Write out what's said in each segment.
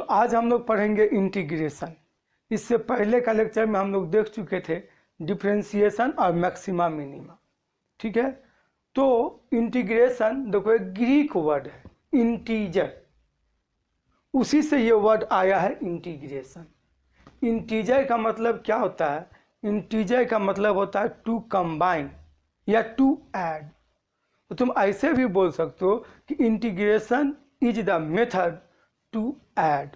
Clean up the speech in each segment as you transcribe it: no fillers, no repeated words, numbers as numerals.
आज हम लोग पढ़ेंगे इंटीग्रेशन। इससे पहले का लेक्चर में हम लोग देख चुके थे डिफरेंशिएशन और मैक्सिमा मिनिमा। ठीक है, तो इंटीग्रेशन देखो एक ग्रीक वर्ड है इंटीजर, उसी से ये वर्ड आया है इंटीग्रेशन। इंटीजर का मतलब क्या होता है? इंटीजर का मतलब होता है टू कंबाइन या टू ऐड। तो तुम ऐसे भी बोल सकते हो कि integration is the method to add.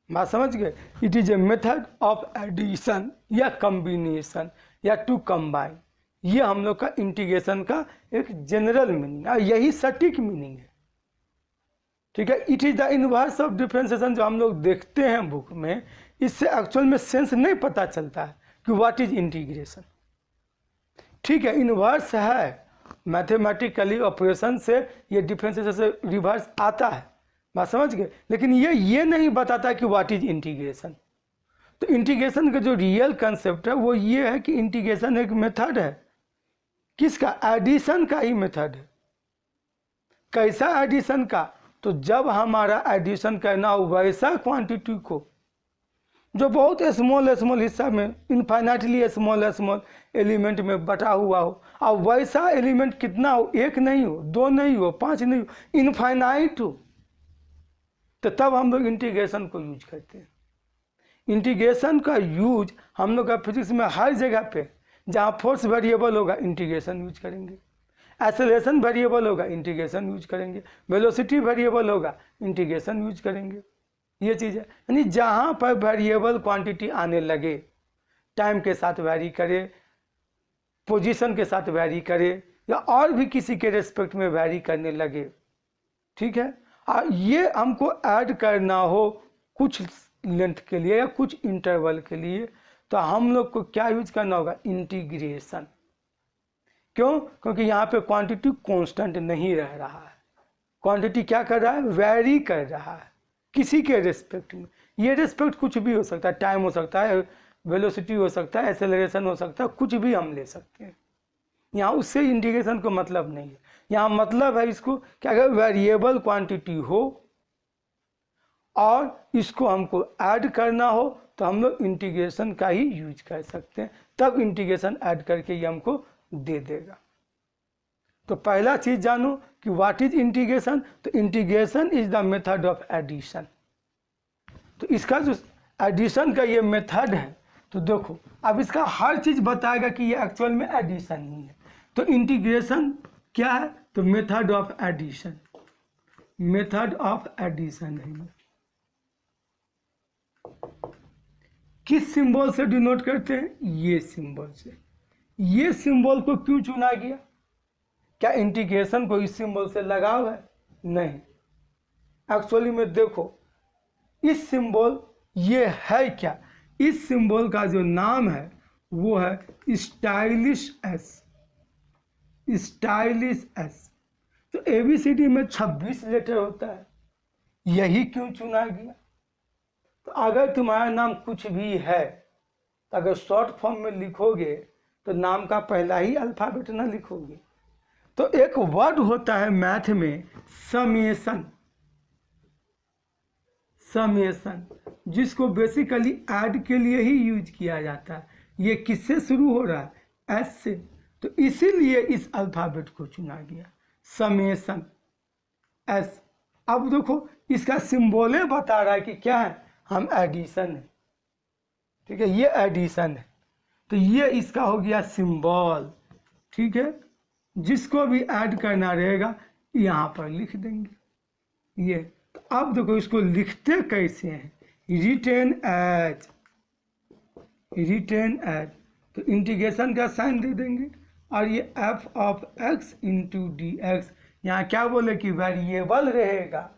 बात समझ गए? It is a method of addition या कॉम्बिनेशन या टू कंबाइन। ये हम लोग का इंटीग्रेशन का एक जनरल मीनिंग है, यही सटीक मीनिंग है। ठीक है, it is the inverse of differentiation जो हम लोग देखते हैं बुक में, इससे एक्चुअल में सेंस नहीं पता चलता है कि व्हाट इज इंटीग्रेशन। ठीक है, इनवर्स है, मैथमेटिकली ऑपरेशन से ये डिफरेंशिएशन से रिवर्स आता है, बात समझ गए, लेकिन ये नहीं बताता कि व्हाट इज इंटीग्रेशन। तो इंटीग्रेशन का जो रियल कंसेप्ट है वो ये है कि इंटीग्रेशन एक मेथड है। किसका? एडिशन का ही मेथड है। कैसा एडिशन का? तो जब हमारा एडिशन करना हो वैसा क्वांटिटी को जो बहुत स्मॉल हिस्सा में इनफाइनाइटली स्मॉल एलिमेंट में बटा हुआ हो, और वैसा एलिमेंट कितना हो? एक नहीं हो, दो नहीं हो, पांच नहीं हो, इनफाइनाइट हो, तो तब हम लोग इंटीग्रेशन को यूज करते हैं। इंटीग्रेशन का यूज हम लोग का फिजिक्स में हर जगह पे, जहाँ फोर्स वेरिएबल होगा इंटीग्रेशन यूज करेंगे, एक्सेलरेशन वेरिएबल होगा इंटीग्रेशन यूज करेंगे, वेलोसिटी वेरिएबल होगा इंटीग्रेशन यूज करेंगे। ये चीज़ है, यानी जहाँ पर वेरिएबल क्वांटिटी आने लगे, टाइम के साथ वैरी करे, पोजीशन के साथ वैरी करे, या और भी किसी के रेस्पेक्ट में वैरी करने लगे, ठीक है, और ये हमको ऐड करना हो कुछ लेंथ के लिए या कुछ इंटरवल के लिए, तो हम लोग को क्या यूज करना होगा? इंटीग्रेशन। क्यों? क्योंकि यहाँ पे क्वांटिटी कांस्टेंट नहीं रह रहा है, क्वांटिटी क्या कर रहा है? वैरी कर रहा है किसी के रेस्पेक्ट में। ये रेस्पेक्ट कुछ भी हो सकता है, टाइम हो सकता है, वेलोसिटी हो सकता है, एक्सेलरेशन हो सकता है, कुछ भी हम ले सकते हैं। यहाँ उससे इंटीग्रेशन को मतलब नहीं है। यहाँ मतलब है इसको कि अगर वेरिएबल क्वांटिटी हो और इसको हमको ऐड करना हो तो हम लोग इंटीग्रेशन का ही यूज कर सकते हैं, तब इंटीग्रेशन ऐड करके ये हमको दे देगा। तो पहला चीज जानो कि व्हाट इज इंटीग्रेशन। तो integration is the method of addition. तो इसका जो एडिशन का ये मेथड है, तो देखो अब इसका हर चीज बताएगा कि ये एक्चुअल में एडिशन ही है। तो इंटीग्रेशन क्या है? तो method of addition, method of addition है। किस सिंबल से डिनोट करते हैं? ये सिंबल से। ये सिंबल को क्यों चुना गया? क्या इंटीग्रेशन को इस सिंबल से लगाव है? नहीं, एक्चुअली में देखो इस सिंबल ये है क्या? इस सिंबल का जो नाम है वो है स्टाइलिश एस, स्टाइलिश एस। तो ABCD में 26 लेटर होता है, यही क्यों चुना गया? तो अगर तुम्हारा नाम कुछ भी है तो अगर शॉर्ट फॉर्म में लिखोगे तो नाम का पहला ही अल्फाबेट ना लिखोगे। तो एक वर्ड होता है मैथ में समेशन, समेशन, जिसको बेसिकली ऐड के लिए ही यूज किया जाता है। ये किससे शुरू हो रहा है? एस से। तो इसीलिए इस अल्फाबेट को चुना गया, समेशन एस। अब देखो इसका सिंबल बता रहा है कि क्या है? हम एडिशन है, ठीक है, ये एडिशन है। तो ये इसका हो गया सिंबल, ठीक है। जिसको भी ऐड करना रहेगा यहाँ पर लिख देंगे ये। तो अब देखो इसको लिखते कैसे हैं? Written as, written as. तो इंटीग्रेशन का साइन दे देंगे और ये f of x into D X, यहाँ क्या बोले कि वेरिएबल रहेगा,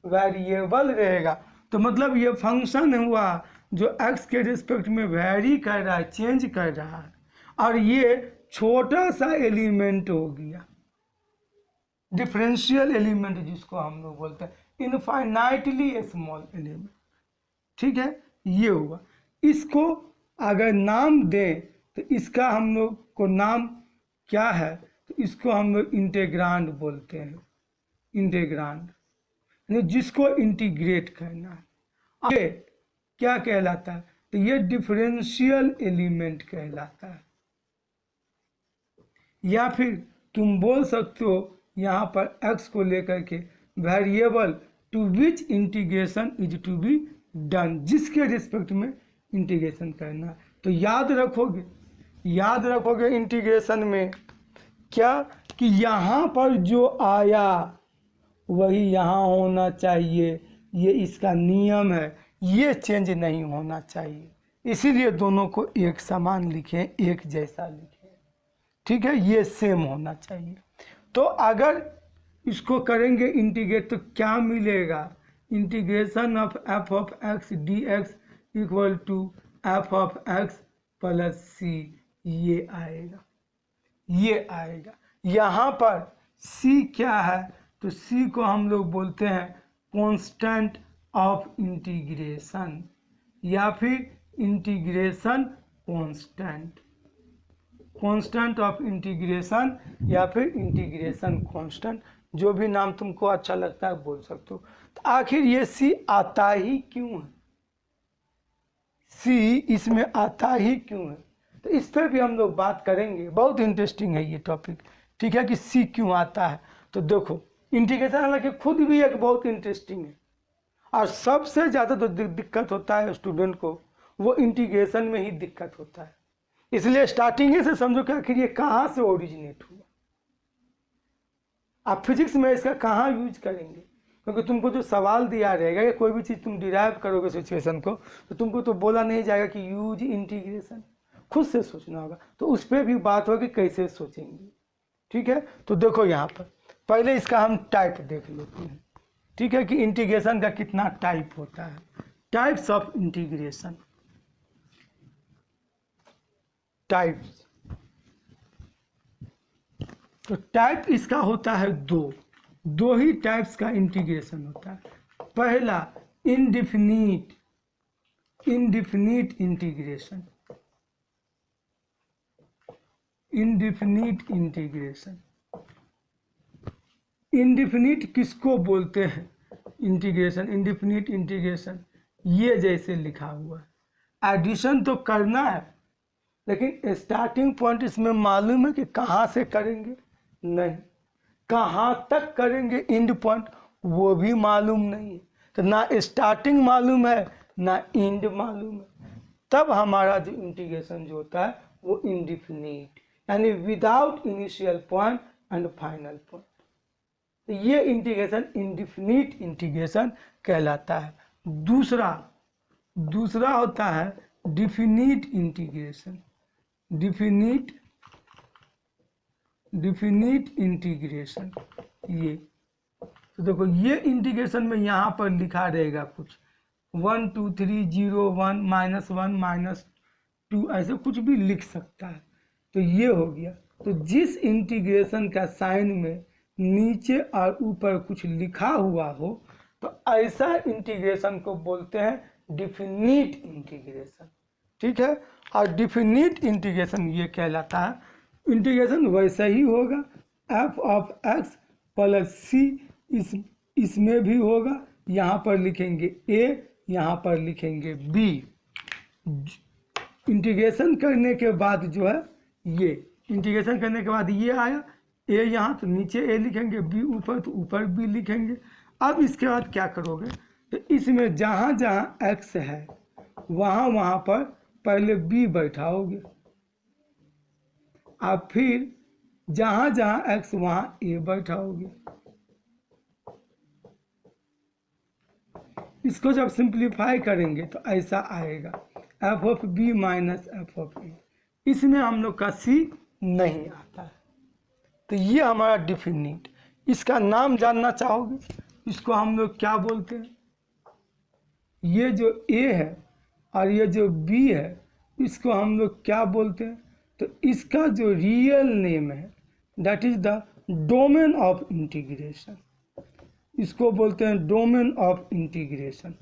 वेरिएबल रहेगा। तो मतलब ये फंक्शन हुआ जो x के रिस्पेक्ट में वेरी कर रहा है, चेंज कर रहा है, और ये छोटा सा एलिमेंट हो गया, डिफरेंशियल एलिमेंट जिसको हम लोग बोलते हैं, इनफाइनाइटली स्मॉल एलिमेंट, ठीक है, ये हुआ। इसको अगर नाम दें तो इसका हम लोग को नाम क्या है? तो इसको हम लोग इंटेग्रांड बोलते हैं, इंटेग्रांड। यानी जिसको इंटीग्रेट करना है। ये क्या कहलाता है? तो ये डिफरेंशियल एलिमेंट कहलाता है। या फिर तुम बोल सकते हो यहाँ पर x को लेकर के variable to which integration is to be done, जिसके रिस्पेक्ट में इंटीग्रेशन करना है। तो याद रखोगे इंटीग्रेशन में क्या कि यहाँ पर जो आया वही यहाँ होना चाहिए, ये इसका नियम है, ये चेंज नहीं होना चाहिए। इसीलिए दोनों को एक समान लिखें, एक जैसा लिखें, ठीक है, ये सेम होना चाहिए। तो अगर इसको करेंगे इंटीग्रेट तो क्या मिलेगा? Integration of f of x d x equal to f of x plus c, ये आएगा। यहाँ पर सी क्या है? तो सी को हम लोग बोलते हैं कांस्टेंट ऑफ इंटीग्रेशन या फिर इंटीग्रेशन कांस्टेंट ऑफ इंटीग्रेशन या फिर इंटीग्रेशन कांस्टेंट, जो भी नाम तुमको अच्छा लगता है बोल सकते हो। तो आखिर ये सी आता ही क्यों है? सी इसमें आता ही क्यों है? तो इस पर भी हम लोग बात करेंगे, बहुत इंटरेस्टिंग है ये टॉपिक, ठीक है, कि सी क्यों आता है। तो देखो इंटीग्रेशन हालांकि खुद भी एक बहुत इंटरेस्टिंग है, और सबसे ज़्यादा तो दिक्कत होता है स्टूडेंट को वो इंटीग्रेशन में ही दिक्कत होता है। इसलिए स्टार्टिंग से समझो कि आखिर ये कहाँ से ओरिजिनेट हुआ। आप फिजिक्स में इसका कहाँ यूज करेंगे, क्योंकि तुमको जो सवाल दिया रहेगा या कोई भी चीज़ तुम डिराइव करोगे सिचुएशन को, तो तुमको तो बोला नहीं जाएगा कि यूज इंटीग्रेशन, खुद से सोचना होगा। तो उस पर भी बात होगी कैसे सोचेंगे, ठीक है। तो देखो यहाँ पर पहले इसका हम टाइप देख लेते हैं, ठीक है, कि इंटीग्रेशन का कितना टाइप होता है। Types of integration, types. तो टाइप इसका होता है दो ही टाइप्स का इंटीग्रेशन होता है। पहला इनडिफिनिट इंटीग्रेशन, इनडिफिनिट किसको बोलते हैं? इंटीग्रेशन, इनडिफिनिट इंटीग्रेशन ये जैसे लिखा हुआ है। एडिशन तो करना है, लेकिन स्टार्टिंग पॉइंट इसमें मालूम है कि कहाँ से करेंगे? नहीं। कहाँ तक करेंगे एंड पॉइंट? वो भी मालूम नहीं है। तो ना स्टार्टिंग मालूम है ना एंड मालूम है, तब हमारा जो इंटीग्रेशन जो होता है वो इनडिफिनिट, यानी without initial point and final point. तो ये इंटीग्रेशन इनडिफिनिट इंटीग्रेशन कहलाता है। दूसरा होता है डिफिनिट इंटीग्रेशन, डिफिनिट इंटीग्रेशन। ये तो देखो ये इंटीग्रेशन में यहाँ पर लिखा रहेगा कुछ 1 2 3 0 1 -1 -2 ऐसे कुछ भी लिख सकता है। तो ये हो गया। तो जिस इंटीग्रेशन का साइन में नीचे और ऊपर कुछ लिखा हुआ हो तो ऐसा इंटीग्रेशन को बोलते हैं डिफिनिट इंटीग्रेशन, ठीक है। और डिफिनिट इंटीग्रेशन ये कहलाता है। इंटीग्रेशन वैसा ही होगा, एफ ऑफ एक्स प्लस सी इसमें भी होगा। यहाँ पर लिखेंगे ए, यहाँ पर लिखेंगे बी। इंटीग्रेशन करने के बाद जो है ये इंटीग्रेशन करने के बाद ये आया ए यहाँ, तो नीचे ए लिखेंगे, बी ऊपर तो ऊपर बी लिखेंगे। अब इसके बाद क्या करोगे? तो इसमें जहाँ जहाँ एक्स है वहाँ पर पहले बी बैठाओगे, आप फिर जहाँ जहाँ एक्स वहाँ ए बैठाओगे। इसको जब सिंप्लीफाई करेंगे तो ऐसा आएगा f of b minus f of a. इसमें हम लोग का सी नहीं आता है। तो ये हमारा डिफिनिट। इसका नाम जानना चाहोगे? इसको हम लोग क्या बोलते हैं? ये जो ए है और ये जो बी है इसको हम लोग क्या बोलते हैं? तो इसका जो रियल नेम है that is the domain of integration. इसको बोलते हैं डोमेन ऑफ इंटीग्रेशन।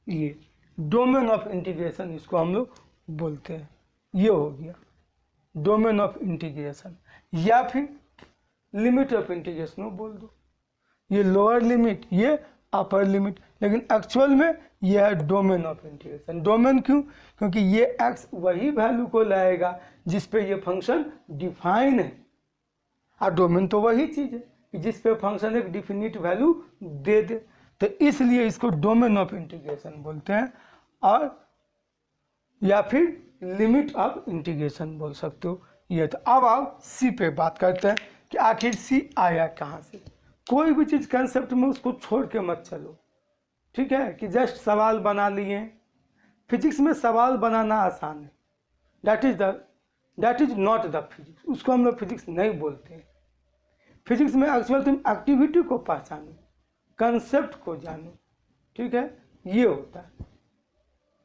ये डोमेन ऑफ इंटीग्रेशन इसको हम लोग बोलते हैं। ये हो गया डोमेन ऑफ इंटीग्रेशन, या फिर लिमिट ऑफ इंटीग्रेशन बोल दो। ये लोअर लिमिट, ये अपर लिमिट, लेकिन एक्चुअल में ये है डोमेन ऑफ इंटीग्रेशन। डोमेन क्यों? क्योंकि ये x वही वैल्यू को लाएगा जिस पे ये फंक्शन डिफाइन है, और डोमेन तो वही चीज़ है कि जिस पे फंक्शन एक डिफिनिट वैल्यू दे दे, तो इसलिए इसको डोमेन ऑफ इंटीग्रेशन बोलते हैं, और या फिर लिमिट ऑफ इंटीग्रेशन बोल सकते हो। ये तो अब आप सी पे बात करते हैं कि आखिर सी आया कहाँ से। कोई भी चीज़ कंसेप्ट में उसको छोड़ के मत चलो, ठीक है, कि जस्ट सवाल बना लिए। फिजिक्स में सवाल बनाना आसान है, that is not the physics, उसको हम लोग फिजिक्स नहीं बोलते हैं। फिजिक्स में एक्चुअल तुम एक्टिविटी को पहचानो, कंसेप्ट को जानो, ठीक है, ये होता है,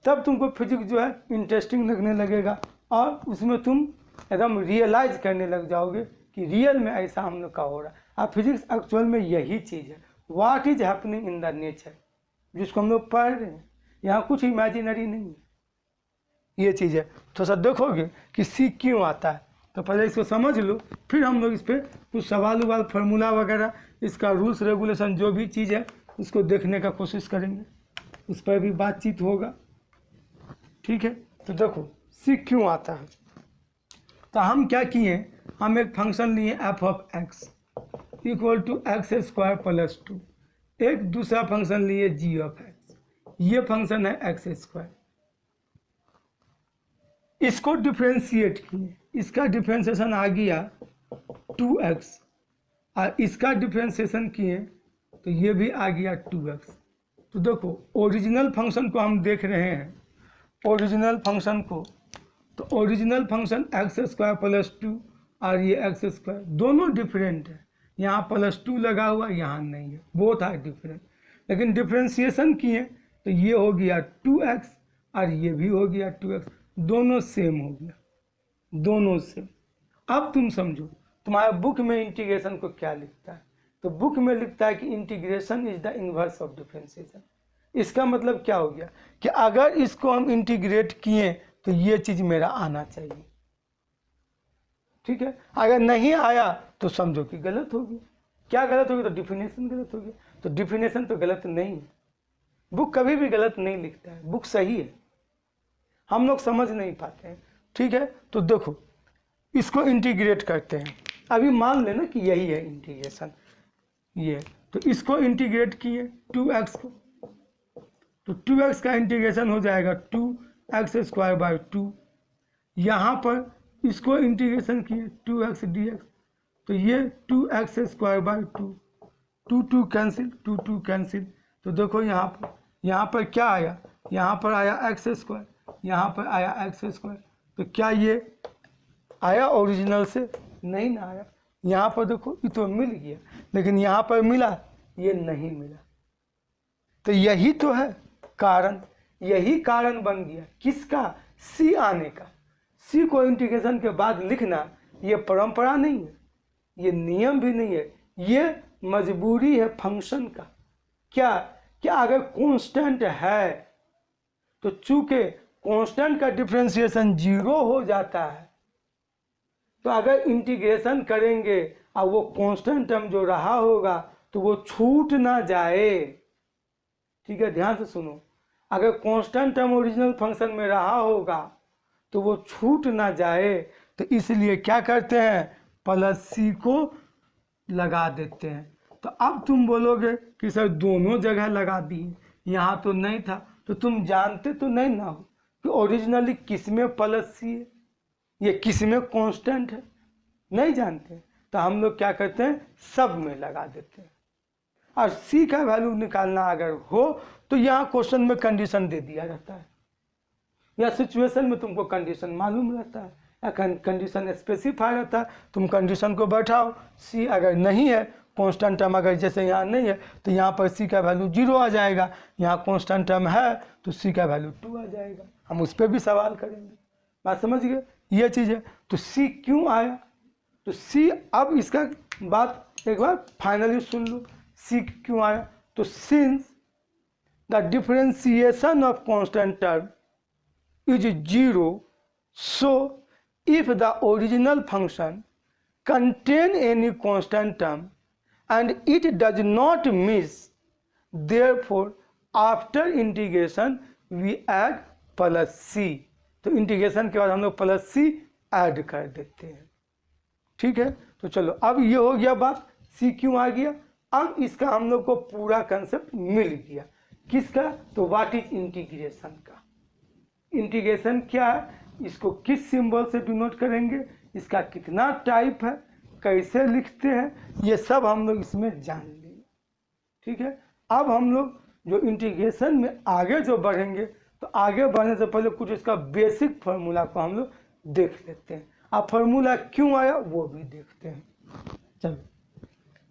तब तुमको फिजिक्स जो है इंटरेस्टिंग लगने लगेगा, और उसमें तुम एकदम रियलाइज करने लग जाओगे कि रियल में ऐसा हम लोग का हो रहा है। अब फिजिक्स एक्चुअल में यही चीज़ है, what is happening in the nature, जिसको हम लोग पढ़ रहे हैं। यहाँ कुछ इमेजिनरी नहीं है, ये चीज़ है। तो सर देखोगे कि सी क्यों आता है, तो पहले इसको समझ लो, फिर हम लोग इस पर कुछ सवाल उवाल फार्मूला वगैरह, इसका रूल्स रेगुलेशन जो भी चीज़ है उसको देखने का कोशिश करेंगे, उस पर भी बातचीत होगा, ठीक है। तो देखो सी क्यों आता है, तो हम क्या किए, हम एक फंक्शन लिए F of X equal to X square plus 2, एक दूसरा फंक्शन लिए जी ऑफ एक्स, ये फंक्शन है एक्स स्क्वायर, इसको डिफ्रेंशिएट किए, इसका डिफ्रेंशिएशन आ गया 2x, और इसका डिफ्रेंशिएशन किए तो ये भी आ गया 2x। तो देखो ओरिजिनल फंक्शन को हम देख रहे हैं, ओरिजिनल फंक्शन को, तो original function x square plus 2 और ये एक्स स्क्वायर दोनों डिफरेंट है, यहाँ +2 लगा हुआ, यहाँ नहीं है, बोथ आर डिफरेंट। लेकिन डिफ्रेंशिएशन किए तो ये हो गया 2x और ये भी हो गया 2x, दोनों सेम हो गया, दोनों सेम। अब तुम समझो तुम्हारे बुक में इंटीग्रेशन को क्या लिखता है, तो बुक में लिखता है कि integration is the inverse of differentiation. इसका मतलब क्या हो गया कि अगर इसको हम इंटीग्रेट किए तो ये चीज़ मेरा आना चाहिए, ठीक है। अगर नहीं आया तो समझो कि गलत होगी। क्या गलत होगी? तो डिफिनेशन गलत होगी। तो डिफिनेशन तो गलत नहीं है, बुक कभी भी गलत नहीं लिखता है, बुक सही है, हम लोग समझ नहीं पाते हैं, ठीक है। तो देखो इसको इंटीग्रेट करते हैं, अभी मान लेना कि यही है इंटीग्रेशन, ये, तो इसको इंटीग्रेट किए 2x को, तो 2x का इंटीग्रेशन हो जाएगा 2x स्क्वायर बाई 2, यहाँ पर इसको इंटीग्रेशन किए 2x dx, तो ये 2x square by 2, 2 cancel, 2 cancel, तो देखो यहाँ पर क्या आया, यहाँ पर आया एक्स स्क्वायर, यहाँ पर आया एक्स स्क्वायर, तो क्या ये आया ओरिजिनल से? नहीं ना आया। यहाँ पर देखो ये तो मिल गया, लेकिन यहाँ पर मिला, ये नहीं मिला। तो यही तो है कारण, यही कारण बन गया किसका? सी आने का। सी को इंटीग्रेशन के बाद लिखना ये परंपरा नहीं है, ये नियम भी नहीं है, ये मजबूरी है फंक्शन का। क्या अगर कांस्टेंट है तो चूंकि कांस्टेंट का डिफरेंशिएशन 0 हो जाता है, तो अगर इंटीग्रेशन करेंगे और वो कांस्टेंट टर्म जो रहा होगा तो वो छूट ना जाए, ठीक है, ध्यान से सुनो। अगर कांस्टेंट टर्म ओरिजिनल फंक्शन में रहा होगा तो वो छूट ना जाए, तो इसलिए क्या करते हैं, प्लस सी को लगा देते हैं। तो अब तुम बोलोगे कि सर दोनों जगह लगा दिए, यहाँ तो नहीं था, तो तुम जानते तो नहीं ना हो कि ओरिजिनली किस में प्लस सी है, ये किस में कांस्टेंट है, नहीं जानते। तो हम लोग क्या करते हैं, सब में लगा देते हैं। और सी का वैल्यू निकालना अगर हो तो यहाँ क्वेश्चन में कंडीशन दे दिया जाता है, या सिचुएशन में तुमको कंडीशन मालूम रहता है, या कंडीशन स्पेसिफाई रहता है, तुम कंडीशन को बैठाओ। सी अगर नहीं है, कांस्टेंट टर्म अगर जैसे यहाँ नहीं है तो यहाँ पर सी का वैल्यू 0 आ जाएगा, यहाँ कांस्टेंट टर्म है तो सी का वैल्यू 2 आ जाएगा। हम उस पर भी सवाल करेंगे, बात समझ गए, ये चीज़ है। तो सी क्यों आया, तो सी, अब इसका बात एक बार फाइनली सुन लो, सी क्यों आया। तो since the differentiation of constant term is 0, so if the original function contain any constant term and it does not miss. Therefore, after integration we add plus c। तो इंटीग्रेशन के बाद हम लोग प्लस c ऐड कर देते हैं। ठीक है, तो चलो अब ये हो गया बात, c क्यों आ गया। अब इसका हम लोग को पूरा कंसेप्ट मिल गया। किसका, तो व्हाट इज इंटीग्रेशन का। इंटीग्रेशन क्या है, इसको किस सिंबल से डिनोट करेंगे, इसका कितना टाइप है, कैसे लिखते हैं, ये सब हम लोग इसमें जान लेंगे। ठीक है, अब हम लोग जो इंटीग्रेशन में आगे जो बढ़ेंगे, तो आगे बढ़ने से पहले कुछ इसका बेसिक फार्मूला को हम लोग देख लेते हैं। अब फार्मूला क्यों आया वो भी देखते हैं। चलो,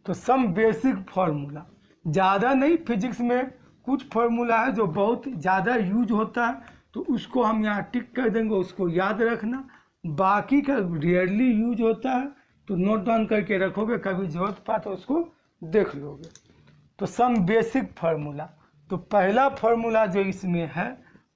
तो सम बेसिक फार्मूला, ज़्यादा नहीं, फिजिक्स में कुछ फार्मूला है जो बहुत ज़्यादा यूज होता है, तो उसको हम यहाँ टिक कर देंगे, उसको याद रखना। बाकी का रेयरली यूज होता है, तो नोट डाउन करके रखोगे, कभी जरूरत पा तो उसको देख लोगे। तो सम बेसिक फार्मूला, तो पहला फार्मूला जो इसमें है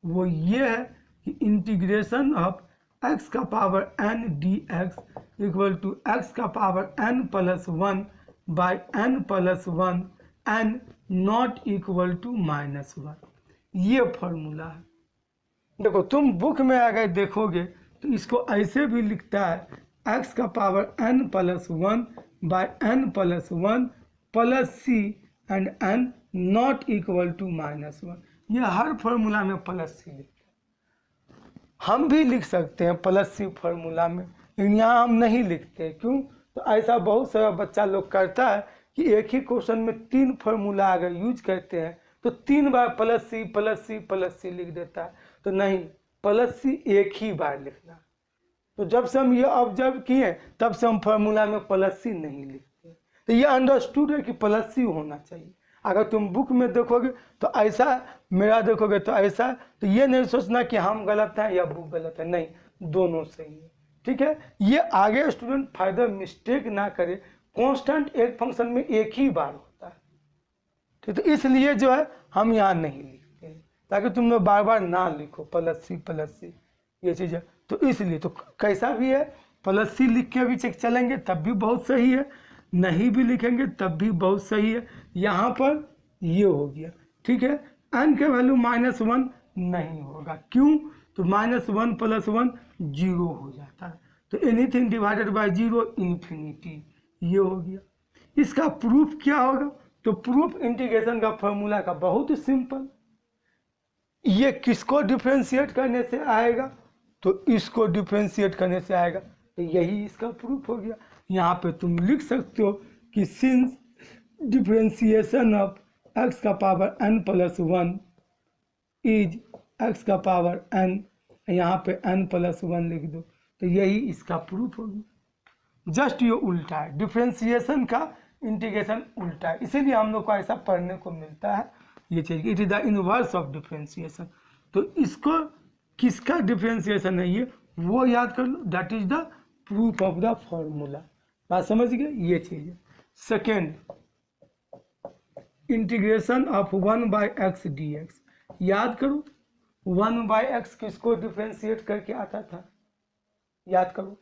वो ये है कि इंटीग्रेशन ऑफ x का power n dx equal to x का power n plus 1 by n plus 1 n not equal to -1। ये फार्मूला है। देखो, तुम बुक में अगर देखोगे तो इसको ऐसे भी लिखता है, x का power n plus 1 by n plus 1 plus c and n not equal to -1। ये हर फार्मूला में प्लस सी लिखते हैं। हम भी लिख सकते हैं प्लस सी फार्मूला में, लेकिन यहाँ हम नहीं लिखते। क्यों, तो ऐसा बहुत सारा बच्चा लोग करता है कि एक ही क्वेश्चन में 3 फार्मूला अगर यूज करते हैं तो 3 बार plus c plus c plus c लिख देता है। तो नहीं, प्लस सी एक ही बार लिखना। तो जब से हम ये ऑब्जर्व किए तब से हम फार्मूला में प्लस सी नहीं लिखते। तो ये अंडरस्टूड है कि प्लस सी होना चाहिए। अगर तुम बुक में देखोगे तो ऐसा, मेरा देखोगे तो ऐसा, तो ये नहीं सोचना कि हम गलत हैं या बुक गलत है, नहीं, दोनों सही है। ठीक है, ये आगे स्टूडेंट फायदा मिस्टेक ना करे। कांस्टेंट एक फंक्शन में एक ही बार होता है, ठीक, तो इसलिए जो है हम यहाँ नहीं लिखते हैं, ताकि तुम लोग बार बार ना लिखो प्लस सी ये चीज़ है। तो इसलिए तो कैसा भी है, प्लस सी लिख के भी चेक चलेंगे तब भी बहुत सही है, नहीं भी लिखेंगे तब भी बहुत सही है। यहाँ पर ये हो गया। ठीक है, n के वैल्यू -1 नहीं होगा। क्यों, तो -1 प्लस 1 0 हो जाता है। तो एनीथिंग डिवाइडेड बाय 0 इन्फिनिटी, ये हो गया। इसका प्रूफ क्या होगा, तो प्रूफ इंटीग्रेशन का फॉर्मूला का बहुत ही सिंपल। ये किसको डिफ्रेंशिएट करने से आएगा, तो इसको डिफ्रेंशिएट करने से आएगा। तो यही इसका प्रूफ हो गया। यहाँ पे तुम लिख सकते हो कि सिंस डिफ्रेंशिएशन ऑफ x का power n plus 1 is x का पावर n, यहाँ पे n प्लस 1 लिख दो, तो यही इसका प्रूफ होगी। जस्ट ये उल्टा है, डिफ्रेंशिएशन का इंटीग्रेशन उल्टा है, इसीलिए हम लोग को ऐसा पढ़ने को मिलता है ये चीज, it is the inverse of differentiation. तो इसको किसका डिफ्रेंशिएशन है ये वो याद कर लो, that is the proof of the formula. बात समझ गए, ये चीज है। Second, integration of 1/x dx, याद करो 1/x किसको डिफ्रेंशिएट करके आता था, याद करो,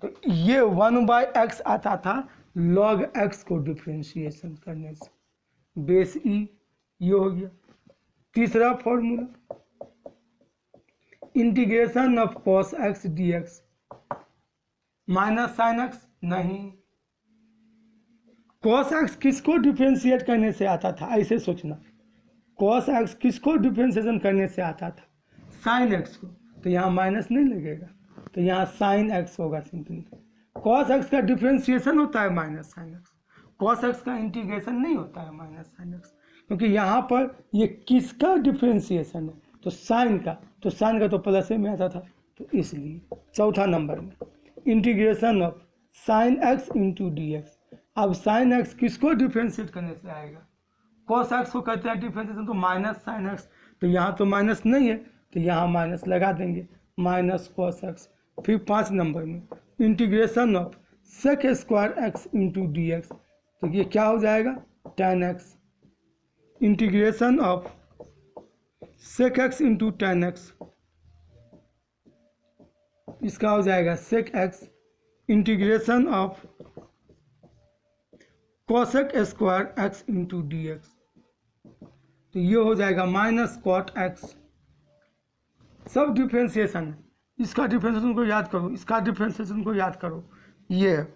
तो ये 1/x आता था log x को डिफ्रेंशिएशन करने से, बेस ई, ये हो गया। तीसरा formula, integration of cos x dx minus sign x, नहीं, cos x किसको डिफ्रेंशिएट करने से आता था, ऐसे सोचना, cos x किसको डिफ्रेंशिएशन करने से आता था, साइन x को, तो यहाँ माइनस नहीं लगेगा, तो यहाँ साइन x होगा सिंपली। cos x का डिफ्रेंशिएशन होता है minus sign x, cos x का इंटीग्रेशन नहीं होता है माइनस साइन x, क्योंकि यहाँ पर ये किसका डिफ्रेंशिएशन है, तो साइन का, तो साइन का तो प्लस में आता था, तो इसलिए। चौथा नंबर में integration of sine x into D x, अब साइन x किसको डिफ्रेंशिएट करने से आएगा, cos x को कहते हैं डिफ्रेंशिएशन, तो माइनस साइन x, तो यहाँ तो माइनस नहीं है, तो यहाँ माइनस लगा देंगे, माइनस cos x। फिर 5 नंबर में integration of sec square x into D X, तो ये क्या हो जाएगा, tan x। Integration of sec x into tan x, इसका हो जाएगा sec x। Integration of cosec square x into D X, तो ये हो जाएगा माइनस कॉट एक्स। सब डिफ्रेंसिएशन है, इसका डिफ्रेंसिएशन को याद करो, इसका डिफ्रेंसिएशन को याद करो। ये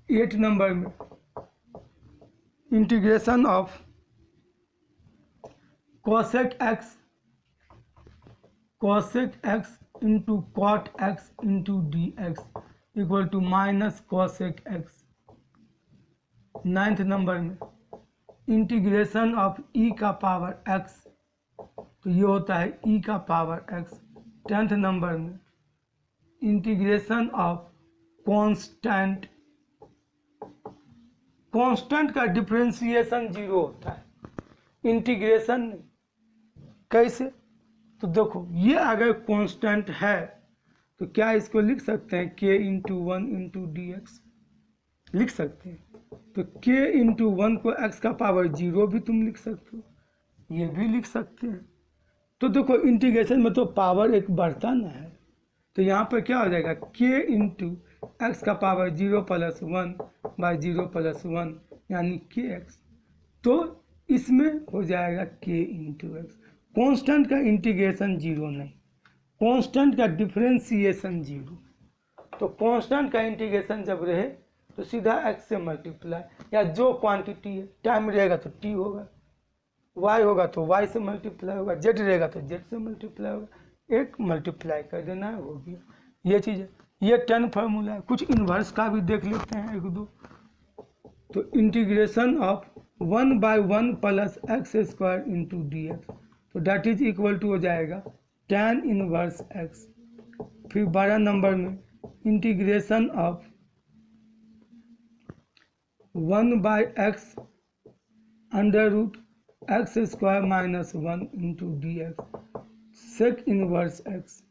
8 नंबर में integration of cosec X into cot X into D x equal to minus cosec X. 9th number में इंटीग्रेशन ऑफ ई का पावर एक्स, तो ये होता है ई का पावर एक्स। 10th नंबर में इंटीग्रेशन ऑफ कांस्टेंट का डिफरेंशिएशन 0 होता है, इंटीग्रेशन कैसे? तो देखो ये अगर कांस्टेंट है तो क्या इसको लिख सकते हैं k into 1 into D x, लिख सकते हैं। तो k इंटू 1 को x का पावर 0 भी तुम लिख सकते हो, ये भी लिख सकते हैं। तो देखो इंटीग्रेशन में तो पावर एक बढ़ता ना है, तो यहाँ पर क्या हो जाएगा k इंटू एक्स का पावर 0 प्लस 1 बाई 0 प्लस 1 यानी kx, तो इसमें हो जाएगा k इंटू एक्स। कॉन्स्टेंट का इंटीग्रेशन 0 नहीं, कॉन्स्टेंट का डिफरेंशिएशन 0। तो कॉन्स्टेंट का इंटीग्रेशन जब रहे तो सीधा x से मल्टीप्लाई, या जो क्वांटिटी है, टाइम रहेगा तो t होगा, y होगा तो y से मल्टीप्लाई होगा, z रहेगा तो z से मल्टीप्लाई होगा, एक मल्टीप्लाई कर देना है, हो गया। ये चीज़ है, ये 10 फार्मूला है। कुछ इन्वर्स का भी देख लेते हैं 1-2। तो integration of 1/1 plus X square into D X, तो डैट इज इक्वल टू हो जाएगा tan इनवर्स x। फिर 12 नंबर में integration of 1/x under root X square minus 1 into D X sec inverse x।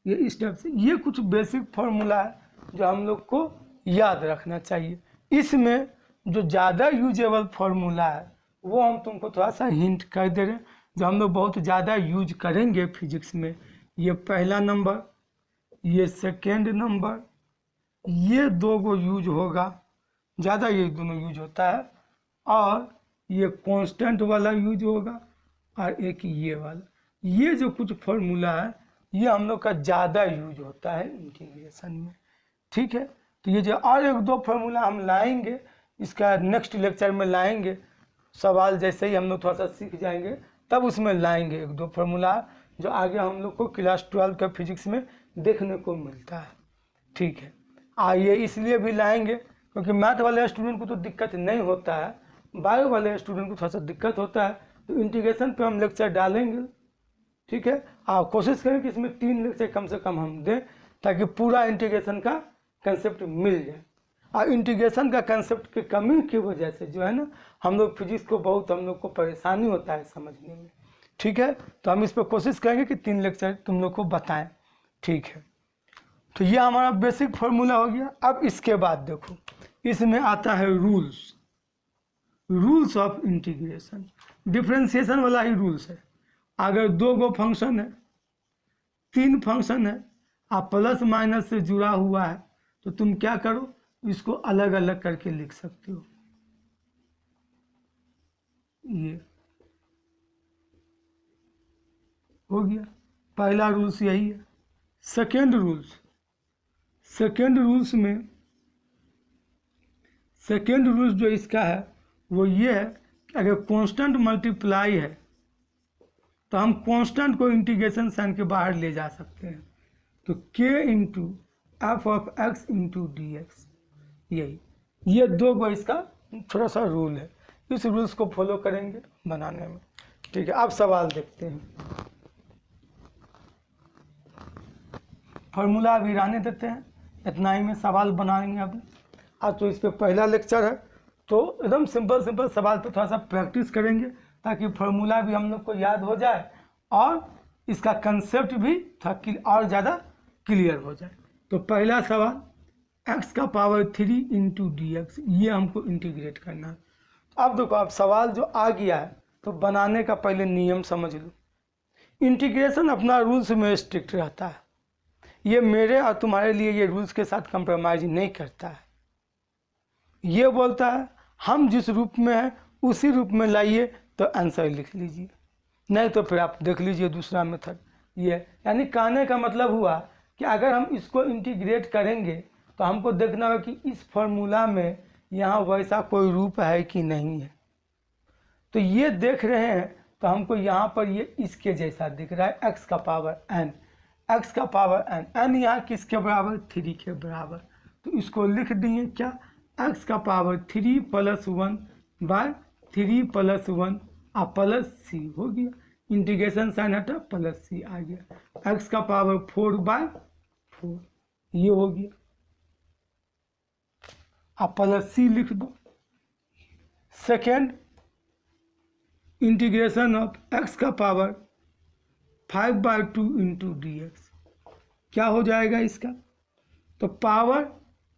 ये इस टाइप से, ये कुछ बेसिक फार्मूला है जो हम लोग को याद रखना चाहिए। इसमें जो ज़्यादा यूजेबल फार्मूला है वो हम तुमको थोड़ा सा हिंट कर दे रहे हैं, जो हम लोग बहुत ज़्यादा यूज करेंगे फिजिक्स में। ये पहला नंबर, ये सेकेंड नंबर, ये 2 गो यूज होगा, ज़्यादा ये दोनों यूज होता है, और ये कांस्टेंट वाला यूज होगा, और एक ये वाला। ये जो कुछ फार्मूला है ये हम लोग का ज़्यादा यूज होता है इंटीग्रेशन में, ठीक है। तो ये जो और 1-2 फार्मूला हम लाएंगे, इसका नेक्स्ट लेक्चर में लाएंगे, सवाल जैसे ही हम लोग थोड़ा सा सीख जाएंगे तब उसमें लाएंगे 1-2 फार्मूला जो आगे हम लोग को क्लास 12 का फिजिक्स में देखने को मिलता है, ठीक है। ये इसलिए भी लाएंगे क्योंकि मैथ वाले स्टूडेंट को तो दिक्कत नहीं होता है, बायो वाले स्टूडेंट को थोड़ा सा दिक्कत होता है, तो इंटीग्रेशन पे हम लेक्चर डालेंगे, ठीक है। आप कोशिश करें कि इसमें 3 लेक्चर कम से कम हम दें ताकि पूरा इंटीग्रेशन का कंसेप्ट मिल जाए। और इंटीग्रेशन का कंसेप्ट की कमी की वजह से जो है ना, हम लोग फिजिक्स को बहुत हम लोग को परेशानी होता है समझने में, ठीक है। तो हम इस पर कोशिश करेंगे कि 3 लेक्चर तुम लोग को बताएं, ठीक है। तो ये हमारा बेसिक फार्मूला हो गया। अब इसके बाद देखो, इसमें आता है रूल्स ऑफ इंटीग्रेशन। डिफरेंशिएशन वाला ही रूल्स है। अगर 2 गो फंक्शन है, 3 फंक्शन है, आप प्लस माइनस से जुड़ा हुआ है, तो तुम क्या करो, इसको अलग अलग करके लिख सकते हो। ये हो गया, पहला रूल्स यही है। सेकेंड रूल्स जो इसका है वो ये है कि अगर कांस्टेंट मल्टीप्लाई है तो हम कांस्टेंट को इंटीग्रेशन साइन के बाहर ले जा सकते हैं। तो k into F of x into D x, ये 2 गो इसका थोड़ा सा रूल है। इस रूल्स को फॉलो करेंगे बनाने में, ठीक है। अब सवाल देखते हैं। फार्मूला अभी रहने देते हैं, इतना ही में सवाल बनाएंगे अभी। आज तो इस पर पहला लेक्चर है, तो एकदम सिंपल सवाल पे थोड़ा सा प्रैक्टिस करेंगे ताकि फार्मूला भी हम लोग को याद हो जाए और इसका कंसेप्ट भी थोड़ा और ज़्यादा क्लियर हो जाए। तो पहला सवाल, x का पावर 3 इंटू डी एक्स, ये हमको इंटीग्रेट करना है। अब देखो, अब सवाल जो आ गया है तो बनाने का पहले नियम समझ लो। इंटीग्रेशन अपना रूल्स में स्ट्रिक्ट रहता है, ये मेरे और तुम्हारे लिए ये रूल्स के साथ कंप्रोमाइज नहीं करता है। ये बोलता है हम जिस रूप में हैं उसी रूप में लाइए तो आंसर लिख लीजिए, नहीं तो फिर आप देख लीजिए दूसरा मेथड। ये यानी कहने का मतलब हुआ कि अगर हम इसको इंटीग्रेट करेंगे तो हमको देखना होगा कि इस फॉर्मूला में यहाँ वैसा कोई रूप है कि नहीं है। तो ये देख रहे हैं तो हमको यहाँ पर ये इसके जैसा दिख रहा है, x का पावर n, x का पावर n, n यहाँ किसके बराबर, 3 के बराबर। तो इसको लिख दिए क्या, x का पावर 3 + 1 बाय 3 + 1 प्लस c हो गया, इंटीग्रेशन साइन हटा प्लस c आ गया, x का पावर 4/4 ये हो गया, आप प्लस c लिख दो। सेकेंड इंटीग्रेशन ऑफ x का पावर 5/2 इंटू dx, क्या हो जाएगा इसका, तो पावर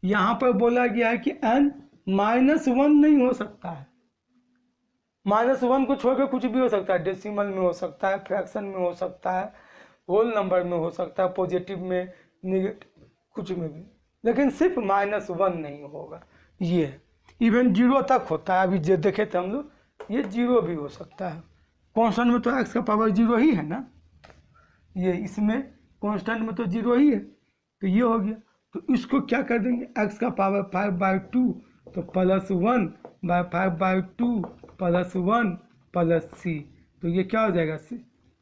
यहाँ पर बोला गया है कि n -1 नहीं हो सकता है, -1 को छोड़कर कुछ भी हो सकता है, डेसिमल में हो सकता है, फ्रैक्शन में हो सकता है, होल नंबर में हो सकता है, पॉजिटिव में, निगेटिव, कुछ में भी, लेकिन सिर्फ -1 नहीं होगा। ये इवन 0 तक होता है, अभी जो देखे थे हम लोग, ये 0 भी हो सकता है। कांस्टेंट में तो x का पावर 0 ही है ना, ये इसमें कांस्टेंट में तो 0 ही है, तो ये हो गया। तो इसको क्या कर देंगे, x का पावर 5/2 तो +1 बाय 5/2 + 1 प्लस c, तो ये क्या हो जाएगा,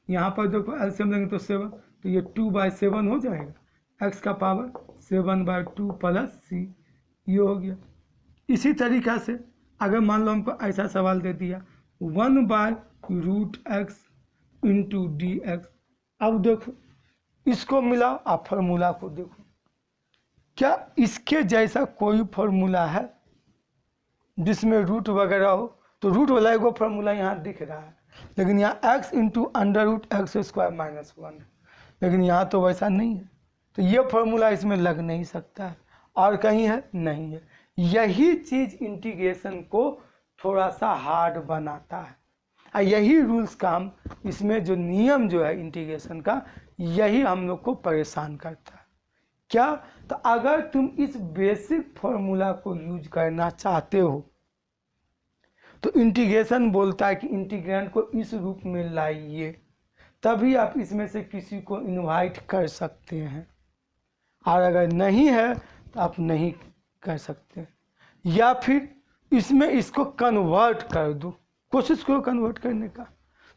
यहाँ पर देखो एलसीएम लेंगे तो 7, तो ये 2/7 हो जाएगा, x का पावर 7/2 प्लस c, ये हो गया। इसी तरीक़ा से अगर मान लो हमको ऐसा सवाल दे दिया 1/√x इंटू dx, अब देखो इसको मिलाओ, आप फार्मूला को देखो, क्या इसके जैसा कोई फार्मूला है जिसमें रूट वगैरह हो, तो रूट वाला एगो फार्मूला यहाँ दिख रहा है, लेकिन यहाँ x इंटू √x² -1 है, लेकिन यहाँ तो वैसा नहीं है, तो ये फार्मूला इसमें लग नहीं सकता है, और कहीं है नहीं है। यही चीज़ इंटीग्रेशन को थोड़ा सा हार्ड बनाता है, और यही रूल्स का हम इसमें जो नियम जो है इंटीग्रेशन का, यही हम लोग को परेशान करता है। क्या, तो अगर तुम इस बेसिक फॉर्मूला को यूज करना चाहते हो तो इंटीग्रेशन बोलता है कि इंटीग्रेंड को इस रूप में लाइए, तभी आप इसमें से किसी को इनवाइट कर सकते हैं, और अगर नहीं है तो आप नहीं कर सकते, या फिर इसमें इसको कन्वर्ट कर दो, कोशिश करो कन्वर्ट करने का,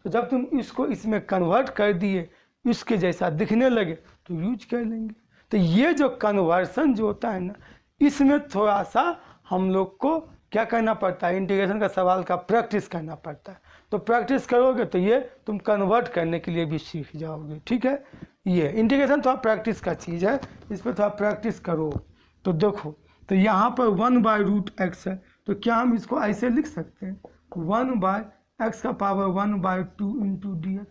तो जब तुम इसको इसमें कन्वर्ट कर दिए, इसके जैसा दिखने लगे तो यूज कर लेंगे। तो ये जो कन्वर्सन जो होता है ना, इसमें थोड़ा सा हम लोग को क्या करना पड़ता है, इंटीग्रेशन का सवाल का प्रैक्टिस करना पड़ता है, तो प्रैक्टिस करोगे तो ये तुम कन्वर्ट करने के लिए भी सीख जाओगे। ठीक है, ये इंटीग्रेशन थोड़ा प्रैक्टिस का चीज़ है, इस पर थोड़ा प्रैक्टिस करो। तो देखो, तो यहाँ पर 1/√x है, तो क्या हम इसको ऐसे लिख सकते हैं, 1/x का पावर 1/2 इंटू dx,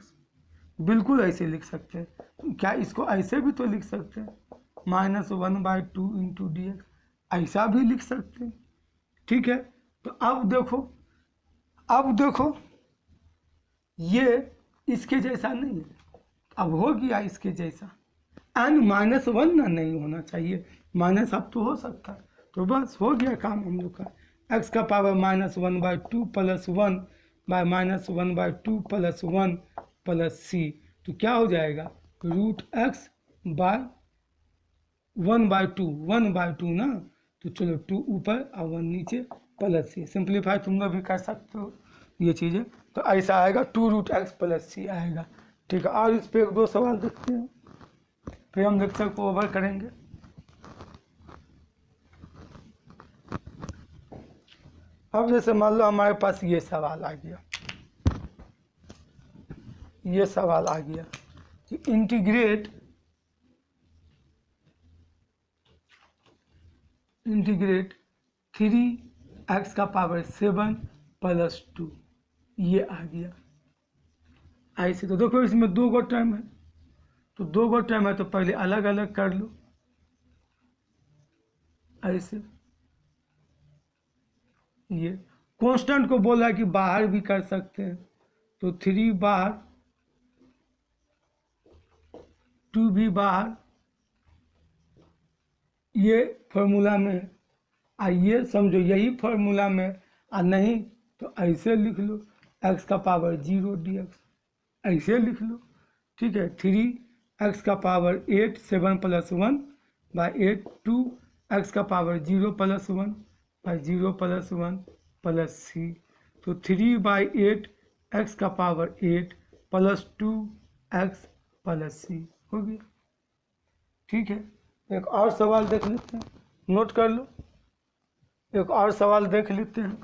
बिल्कुल ऐसे लिख सकते हैं। क्या इसको ऐसे भी तो लिख सकते हैं, -1/2 इंटू dx, ऐसा भी लिख सकते हैं। ठीक है, तो अब देखो ये इसके जैसा नहीं है, अब हो गया इसके जैसा, n -1 ना नहीं होना चाहिए, माइनस अब तो हो सकता है, तो बस हो गया काम हम लोग का। x का पावर -1/2 + 1 बाय -1/2 + 1 प्लस c, तो क्या हो जाएगा, √x बाय 1/2 ना, तो चलो 2 ऊपर और 1 नीचे प्लस c, सिंप्लीफाई तुम लोग भी कर सकते हो ये चीज़ें, तो ऐसा आएगा 2√x प्लस c आएगा। ठीक है, और इस पर 1-2 सवाल देखते हैं, फिर हम लेक्चर को ओवर करेंगे। अब जैसे मान लो हमारे पास ये सवाल आ गया, ये सवाल आ गया कि इंटीग्रेट 3x का पावर 7 + 2, ये आ गया ऐसे। तो देखो इसमें 2 गो टर्म है, तो 2 गो टर्म है तो पहले अलग अलग कर लो ऐसे। ये कांस्टेंट को बोला कि बाहर भी कर सकते हैं, तो 3 बाहर, 2 भी बाहर, ये फॉर्मूला में है, ये समझो यही फॉर्मूला में और नहीं तो ऐसे लिख लो x का पावर 0 dx, ऐसे लिख लो। ठीक है, 3x का पावर 8 7 + 1 / 8 2 x का पावर 0 + 1 / 0 + 1 प्लस c, तो 3/8 x का पावर 8 + 2x + c हो गया। ठीक है, एक और सवाल देख लेते हैं, नोट कर लो। एक और सवाल देख लेते हैं।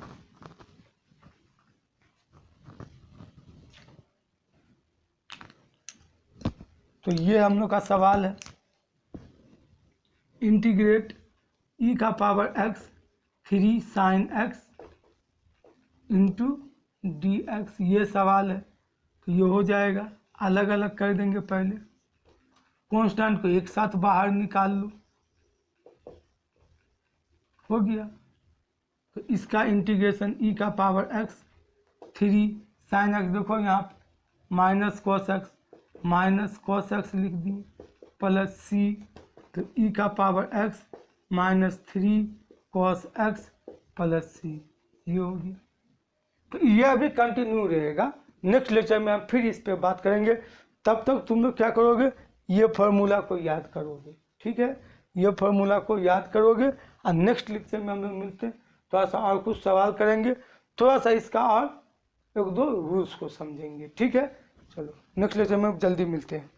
तो ये हम लोग का सवाल है, इंटीग्रेट e का power x 3 sin x into dx, ये सवाल है। तो ये हो जाएगा, अलग अलग कर देंगे, पहले कांस्टेंट को एक साथ बाहर निकाल लो, हो गया। तो इसका इंटीग्रेशन e का पावर x 3 sin x, देखो यहाँ -cos x लिख दिए प्लस c, तो e का power x -3 cos x + c, ये हो गया। तो ये अभी कंटिन्यू रहेगा, नेक्स्ट लेक्चर में हम फिर इस पे बात करेंगे। तब तक तुम लोग क्या करोगे, ये फार्मूला को याद करोगे। ठीक है, ये फार्मूला को याद करोगे और नेक्स्ट लेक्चर में हम लोग मिलते हैं, थोड़ा सा और कुछ सवाल करेंगे, थोड़ा सा इसका और 1-2 रूल्स को समझेंगे। ठीक है, चलो नेक्स्ट लेक्चर में जल्दी मिलते हैं।